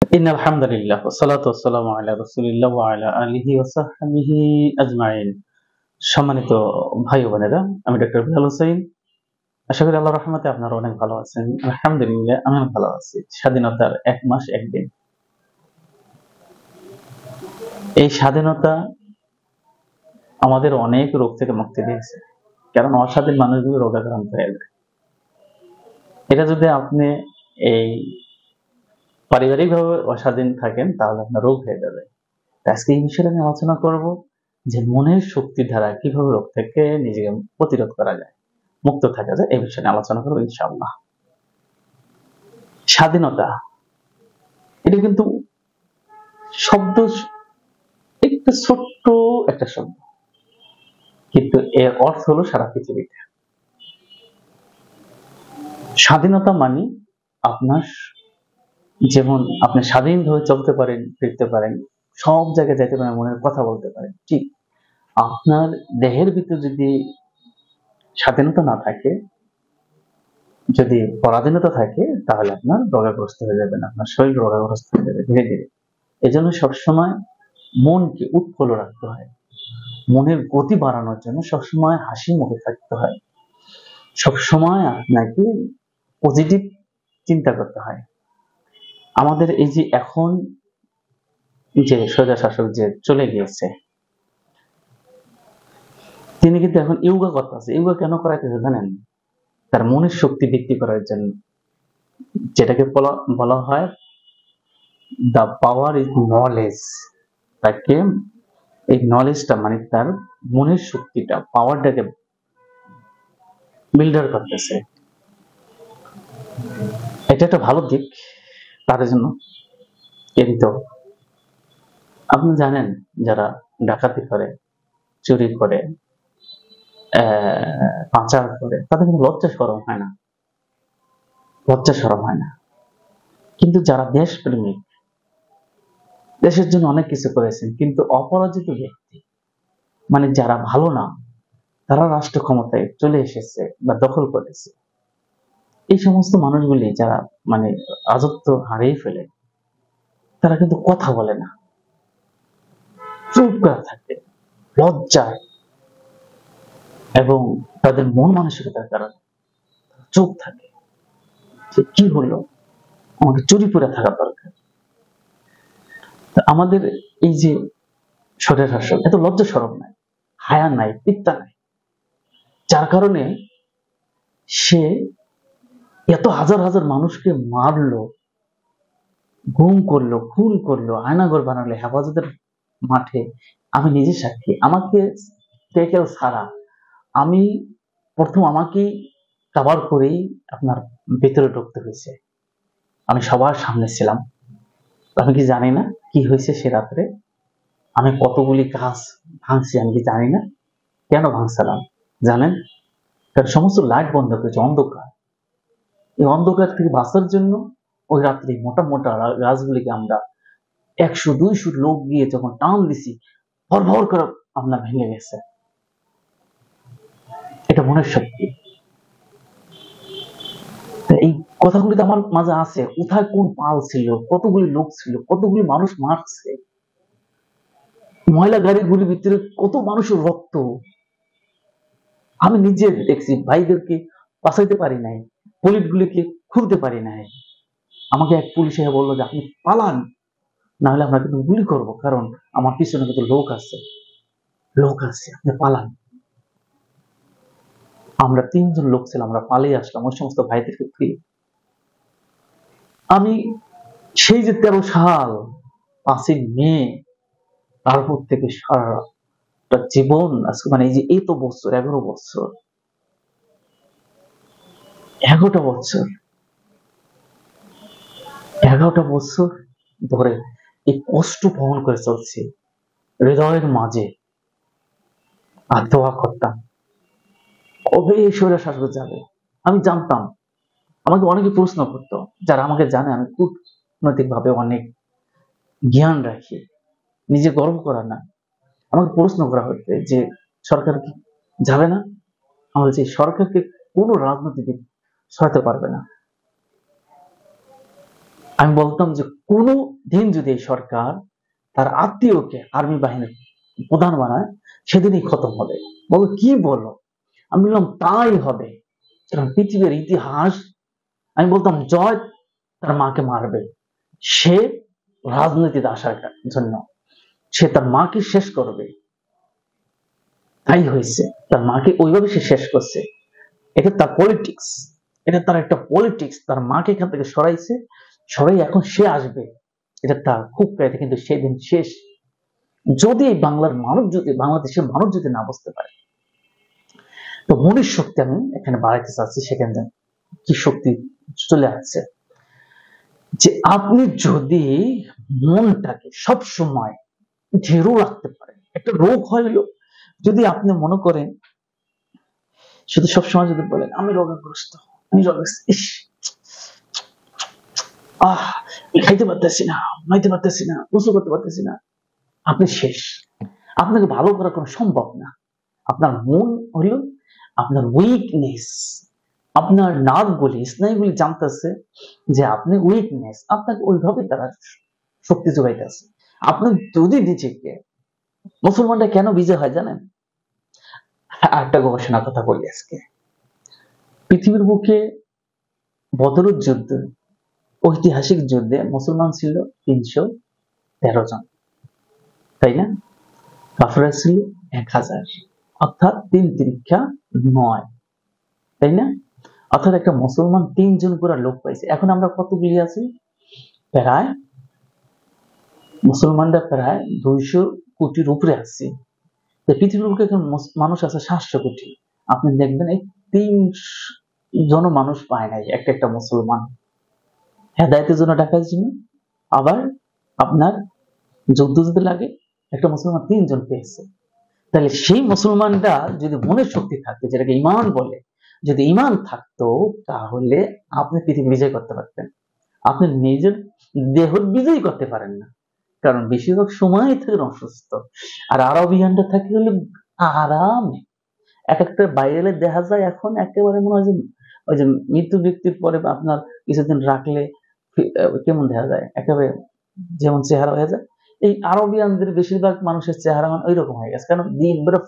ইন্নাল হামদুলিল্লাহ ওয়াসসালাতু ওয়াসসালামু আলা রাসূলিল্লাহ ওয়া আলা আলিহি ওয়া সাহবিহি আজমাইন। সম্মানিত ভাই ও বোনেরা, আমি ডক্টর বিলাল হোসেন। আশা করি আল্লাহর রহমতে আপনারা অনেক ভালো আছেন। আলহামদুলিল্লাহ আমিও ভালো আছি। স্বাধীনতার ১ মাস ১ দিন। এই স্বাধীনতা আমাদের অনেক রোগ থেকে মুক্তি দিয়েছে, কারণ অস্বাধীন মানুষগুলো রোগাক্রান্ত হয়ে যায়। এটা যদি আপনি এই পারিবারিকভাবে অস্বাধীন থাকেন তাহলে আপনার রোগ হয়ে যাবে। আজকে এই বিষয়ে আমি আলোচনা করব যে মনের শক্তি দ্বারা কিভাবে রোগ থেকে নিজেকে প্রতিরোধ করা যায়, মুক্ত থাকা যায়। এই বিষয়ে আলোচনা করবো ইনশাআল্লাহ। স্বাধীনতা, এটা কিন্তু শব্দ, একটু ছোট্ট একটা শব্দ, কিন্তু এর অর্থ হলো সারা পৃথিবীতে। স্বাধীনতা মানে আপনার, যেমন আপনি স্বাধীনভাবে চলতে পারেন, ফিরতে পারেন, সব জায়গায় যেতে পারেন, মনের কথা বলতে পারেন, ঠিক আপনার দেহের ভিতর যদি স্বাধীনতা না থাকে, যদি পরাধীনতা থাকে, তাহলে আপনার রোগাগ্রস্ত হয়ে যাবেন, আপনার শরীর রোগাগ্রস্ত হয়ে যাবে ধীরে ধীরে। এজন্য সবসময় মনকে উৎফুল্ল রাখতে হয়, মনের গতি বাড়ানোর জন্য সবসময় হাসি মুখে থাকতে হয়, সবসময় আপনাকে পজিটিভ চিন্তা করতে হয়। আমাদের এই যে এখন যে স্বৈরা শাসক যে চলে গিয়েছে, তিনি কিন্তু এখন ইয়োগা করতেছে। ইয়োগা কেন করাইতেছে জানেন? তার মনের শক্তি বৃদ্ধি করার জন্য, যেটাকে বলা হয় দ্য পাওয়ার ইজ নলেজ। তাকে এই নলেজটা মানে তার মনের শক্তিটা, পাওয়ারটাকে বিল্ডার করতেছে। এটা একটা ভালো দিক তার জন্য। কিন্তু আপনি জানেন, যারা ডাকাতি করে, চুরি করে, পাচার করে, তাদের কিন্তু লজ্জা শরম হয় না, লজ্জা শরম হয় না। কিন্তু যারা দেশপ্রেমিক, দেশের জন্য অনেক কিছু করেছেন, কিন্তু অপরাজিত ব্যক্তি, মানে যারা ভালো না, তারা রাষ্ট্র ক্ষমতায় চলে এসেছে বা দখল করেছে, এই সমস্ত মানুষগুলি যারা মানে রাজত্ব হারিয়ে ফেলে, তারা কিন্তু কথা বলে না, চুপ করে থাকে লজ্জায়, এবং তাদের মন মানসিকতার কারণে চুপ থাকে। কি হলো, আমাকে চুরি করে থাকা দরকার। আমাদের এই যে স্বৈর শাসক, এত লজ্জা শরম নাই, হায়া নাই, পিত্তা নাই, যার কারণে সে এত হাজার হাজার মানুষকে মারলো, গুম করলো, খুন করলো, আয়নাঘর বানালো হেফাজতের মাঠে। আমি নিজে সাক্ষী, আমাকে কেউ ছাড়া আমি প্রথম আমাকেই কভার করেই আপনার ভেতরে ঢুকতে হয়েছে। আমি সবার সামনে ছিলাম, আমি কি জানি না কি হয়েছে সে রাত্রে? আমি কতগুলি কাজ ভাঙছি, আমি কি জানি না? কেন ভাঙছিলাম জানেন? কারণ সমস্ত লাইট বন্ধ করেছে, অন্ধকার। এই অন্ধকার থেকে বাঁচার জন্য ওই রাত্রে মোটা মোটা গাছগুলিকে আমরা ১০০-২০০ লোক গিয়ে যখন টান দিছি, ভর ভর করে আপনার ভেঙে গেছে। এটা মনের শক্তি। এই কথাগুলি তো আমার মাঝে আছে, কোথায় কোন পাল ছিল, কতগুলি লোক ছিল, কতগুলি মানুষ মারছে, ময়লা গাড়িগুলির ভিতরে কত মানুষের রক্ত আমি নিজে দেখছি। ভাইদেরকে বাঁচাইতে পারি নাই, পুলিশগুলিকে খুলতে পারি নাই। আমাকে এক পুলিশ এসে বললো যে আপনি পালান, না হলে আমরা কিন্তু গুলি করবো, কারণ আমার পিছনে কিন্তু লোক আছে, লোক আছে, আপনি পালান। আমরা ৩ জন লোক ছিলাম, আমরা পালিয়ে আসলাম ওই সমস্ত ভাইদেরকে ফিরে। আমি সেই যে ১৩ সাল ৫ই মে, তারপর থেকে সারাটা জীবন আজকে মানে এই যে এত বছর, ১১ বছর, ১১টা বছর, ১১টা বছর ধরে এই কষ্ট বহন করে চলছি হৃদয়ের মাঝে। আর দোয়া করতাম কবে এই শরীরে শাসক যাবে। আমি জানতাম, আমাকে অনেকে প্রশ্ন করতো, যারা আমাকে জানে আমি কূটনৈতিক ভাবে অনেক জ্ঞান রাখি, নিজে গর্ব করা না, আমাকে প্রশ্ন করা হচ্ছে যে সরকার কি যাবে না? আমাদের যে সরকারকে কোনো রাজনীতিবিদ সহায়তা পারবে না। আমি বলতাম যে কোনো দিন যদি এই সরকার তার আত্মীয়কে আর্মি বাহিনীর প্রধান বানায়, সেদিনই খতম হবে। বলো কি বলো? আমি বললাম তাই হবে, কারণ পৃথিবীর ইতিহাস, আমি বলতাম জয় তার মাকে মারবে, সে রাজনীতিতে আসার জন্য সে তার মাকে শেষ করবে। তাই হয়েছে, তার মাকে ওইভাবে সে শেষ করছে। এটা তার পলিটিক্স, এটা তার একটা পলিটিক্স। তার মাকে এখান থেকে সরাইছে, সরাই এখন সে আসবে, এটা তার খুব এটা কিন্তু সেদিন শেষ। যদি এই বাংলার মানুষ, যদি বাংলাদেশের মানুষ যদি না বুঝতে পারে, তো মনের শক্তি আমি এখানে বাড়াইতে চাচ্ছি। সেখানে কি শক্তি চলে আসছে, যে আপনি যদি মনটাকে সব সময় দৃঢ় রাখতে পারেন। একটা রোগ হইলো, যদি আপনি মনে করেন শুধু সবসময় যদি বলেন আমি রোগগ্রস্ত, আমি রোগগ্রস্ত, ইস খাইতে পারতেছি না, খাইতে পারতেছি না, গোসল করতে পারতেছি না, আপনি শেষ। আপনাকে ভালো করা কোনো সম্ভব না। আপনার মন হইল আপনার উইকনেস, আপনার নার্ভগুলি, স্নায়ুগুলি জানতেছে যে আপনি উইকনেস, আপনাকে ওইভাবে তারা শক্তি যোগাইতেছে। আপনি যদি নিজেকে, মুসলমানরা কেন বিজয় হয় জানেন? আরেকটা গবেষণার কথা বলি আজকে। পৃথিবীর বুকে বদরের যুদ্ধ, ঐতিহাসিক যুদ্ধে মুসলমান ছিল 313 জন, তাই না? কাফেররা ছিল 1000, অর্থাৎ 3 তিরিক্ষা 9, তাই না? অর্থাৎ একটা মুসলমান 3 জন পুরা লোক পাইছে। এখন আমরা কতগুলি আছি? প্রায় মুসলমানরা প্রায় 200 কোটির উপরে আছে। পৃথিবীর বুকে এখন মানুষ আছে 700 কোটি। আপনি দেখবেন এই 3 জন মানুষ পায় নাই একটা মুসলমান হেদায়েতের জন্য, ডাকার জন্য। আবার আপনার যুদ্ধ যদি লাগে, একটা মুসলমান 3 জন পেয়েছে। তাহলে সেই মুসলমানরা যদি মনের শক্তি থাকে, যেটাকে ঈমান বলে, যদি ঈমান থাকতো, তাহলে আপনি পৃথিবী বিজয় করতে পারতেন। আপনি নিজের দেহ বিজয় করতে পারেন না, কারণ বেশিরভাগ সময় থাকেন অসুস্থ। আর আরবিয়ানরা থাকে হলে আরামে। একটা বাইরে দেখা যায় এখন একেবারে মনে হয় যে ওই যে মৃত্যু ব্যক্তির পরে আপনার কিছুদিন রাখলে কেমন দেখা যায়, একেবারে যেমন চেহারা হয়ে যায়। এই আরবিয়ানদের বেশিরভাগ মানুষের চেহারা ওই রকম হয়ে গেছে, কারণ দিন বেরো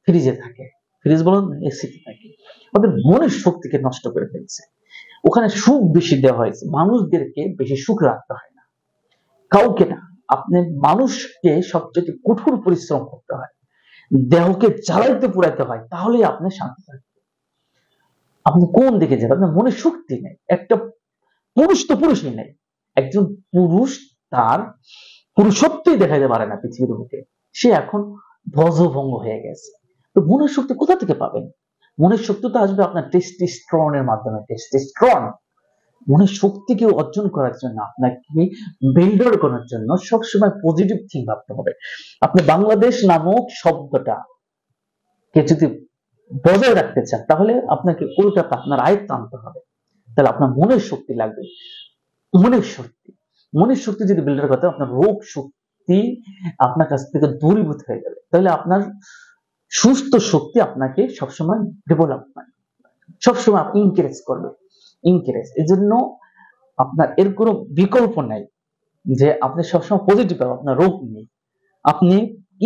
ফ্রিজে থাকে, ফ্রিজ বলুন এসিতে থাকে। ওদের মনের শক্তিকে নষ্ট করে ফেলছে। ওখানে সুখ বেশি দেওয়া হয়েছে, মানুষদেরকে বেশি সুখ রাখতে হয় না, কাউকে না। আপনি মানুষকে সবচেয়ে কঠোর পরিশ্রম করতে হয়, দেহকে জ্বালাইতে পুড়াইতে হয়, তাহলেই আপনি শান্তি থাকবেন। আপনি কোন দিকে যাবেন? আপনার মনে শক্তি নেই। একটা পুরুষ তো পুরুষই নেই। একজন পুরুষ তার পুরুষত্বই দেখাইতে পারে না পৃথিবীর বুকে, সে এখন ধ্বজভঙ্গ হয়ে গেছে। তো মনের শক্তি কোথা থেকে পাবেন? মনের শক্তি তো আসবে আপনার টেস্টোস্টেরনের মাধ্যমে। টেস্টোস্টেরন, মনের শক্তিকে অর্জন করার জন্য, আপনাকে বিল্ডার করার জন্য সবসময় পজিটিভ থিং ভাবতে হবে। আপনি বাংলাদেশ নামক শব্দটা কে যদি বজায় রাখতে চান, তাহলে আপনাকে কলকাতা আপনার আয়ত্তে আনতে হবে। তাহলে আপনার মনের শক্তি লাগবে। মনের শক্তি, মনের শক্তি যদি বিল্ডার করতে, আপনার রোগ শক্তি আপনার কাছ থেকে দূরীভূত হয়ে যাবে। তাহলে আপনার সুস্থ শক্তি আপনাকে সবসময় ডেভেলপমেন্ট, সবসময় আপনি ইনকারেজ করবে, ইনকারেজ। এই জন্য আপনার এর কোনো বিকল্প নাই যে আপনি সবসময় পজিটিভ পাবেন। আপনার রোগ নেই, আপনি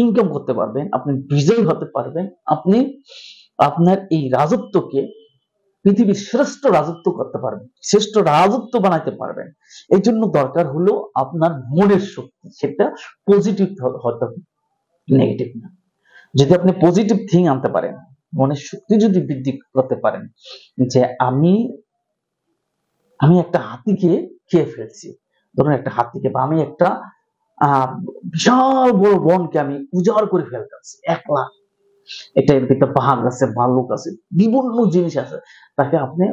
ইনকাম করতে পারবেন, আপনি বিজয়ী হতে পারবেন, আপনি আপনার এই রাজত্বকে পৃথিবীর শ্রেষ্ঠ রাজত্ব করতে পারবেন, শ্রেষ্ঠ রাজত্ব বানাইতে পারবেন। এই জন্য দরকার হলো আপনার মনের শক্তি, সেটা পজিটিভ হতে হবে, নেগেটিভ না। যদি আপনি পজিটিভ থিং আনতে পারেন, মনের শক্তি যদি বৃদ্ধি করতে পারেন, যে আমি একটা হাতিকে খেয়ে ফেলছি, ধরুন একটা হাতিকে, বা আমি একটা বিশাল বড় বনকে আমি উজাড় করে ফেলতেছি একলা, এটা এর ভিতরে পাহাড় আছে, ভাল্লুক আছে, বিভিন্ন জিনিস আছে, তাকে আপনি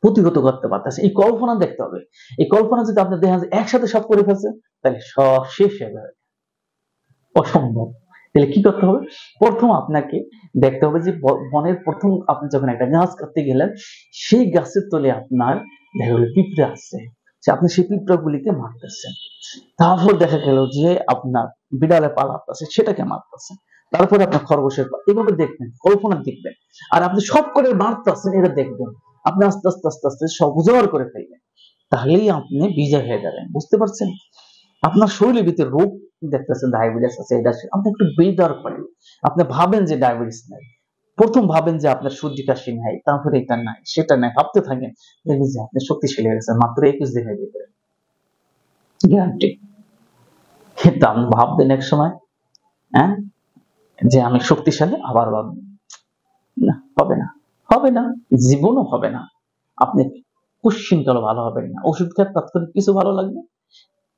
প্রতিহত করতে পারতেছে। এই কল্পনা দেখতে হবে। এই কল্পনা যদি আপনি দেখেন একসাথে সব করে ফেলছে, তাহলে সব শেষ হয়ে যাবে, অসম্ভব। তাহলে কি করতে হবে? প্রথম আপনাকে দেখতে হবে যে বনের প্রথম আপনি যখন একটা গাছ কাটতে গেলেন, সেই গাছের তলে আপনার দেখা গেল পিঁপড়ে আসছে, আপনি সেই পিঁপড়া গুলিকে মারতেছেন। তারপর দেখা গেল যে আপনার বিড়ালে পালাচ্ছে, সেটাকে মারতেছেন। তারপরে আপনার খরগোশের এভাবে দেখবেন, কল্পনা দেখবেন। আর আপনি সব করে মারতেছেন, এটা দেখবেন। আপনি আস্তে আস্তে আস্তে আস্তে সব উজাড় করে ফেলবেন। তাহলেই আপনি বিজয় হয়ে যাবেন। বুঝতে পারছেন? আপনার শরীরের ভিতরে রোগ দেখতেছেন, ডায়াবেটিস আছে, এটা আছে, আপনি একটু বেদার করেন। আপনি ভাবেন যে ডায়াবেটিস নাই, প্রথম ভাবেন যে আপনার সর্দি কাশি নাই, তারপরে এটা নাই সেটা নাই, ভাবতে থাকেন, দেখবেন যে আপনি শক্তিশালী হয়ে গেছেন মাত্র 21 দিনের ভিতরে, গ্যারান্টি। কিন্তু আপনি ভাববেন এক সময়, হ্যাঁ, যে আমি শক্তিশালী, আবার ভাববেন না, হবে না, হবে না, জীবনও হবে না। আপনি কোশ্চিনকালও ভালো হবেন না। ওষুধ খেয়ে তাৎক্ষণিক কিছু ভালো লাগবে।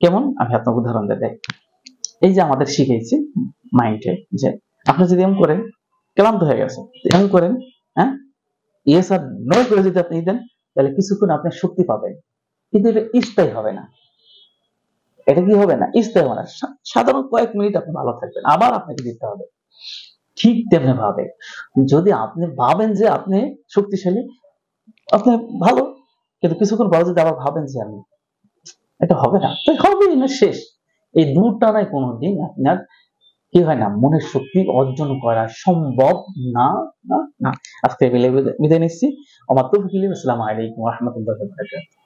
কেমন? আমি আপনাকে উদাহরণ দিয়ে দেখ। এই যে আমাদের শিখেছি মাইন্ডে যে আপনি যদি এমন করেন, ক্লান্ত হয়ে গেছে, এমন করেন, হ্যাঁ, ইয়েস আর নো করে যদি আপনি দেন, তাহলে কিছুক্ষণ আপনি শক্তি পাবেন, কিন্তু এটা স্থায়ী হবে না। এটা কি হবে না? স্থায়ী হবে না। সাধারণ কয়েক মিনিট আপনি ভালো থাকবেন, আবার আপনাকে দিতে হবে। ঠিক তেমনি ভাবে যদি আপনি ভাবেন যে আপনি শক্তিশালী, আপনি ভালো, কিন্তু কিছুক্ষণ পরে যদি আবার ভাবেন যে আমি, এটা হবে না, তো হবেই না, শেষ। এই দুটানায় কোনোদিন আপনার কি হয় না, মনের শক্তি অর্জন করা সম্ভব না, না, না। আজকে বিদায় নিচ্ছি। আমার তৌফিক। আসসালামু আলাইকুম ওয়া রাহমাতুল্লাহি ওয়া বারাকাতুহু।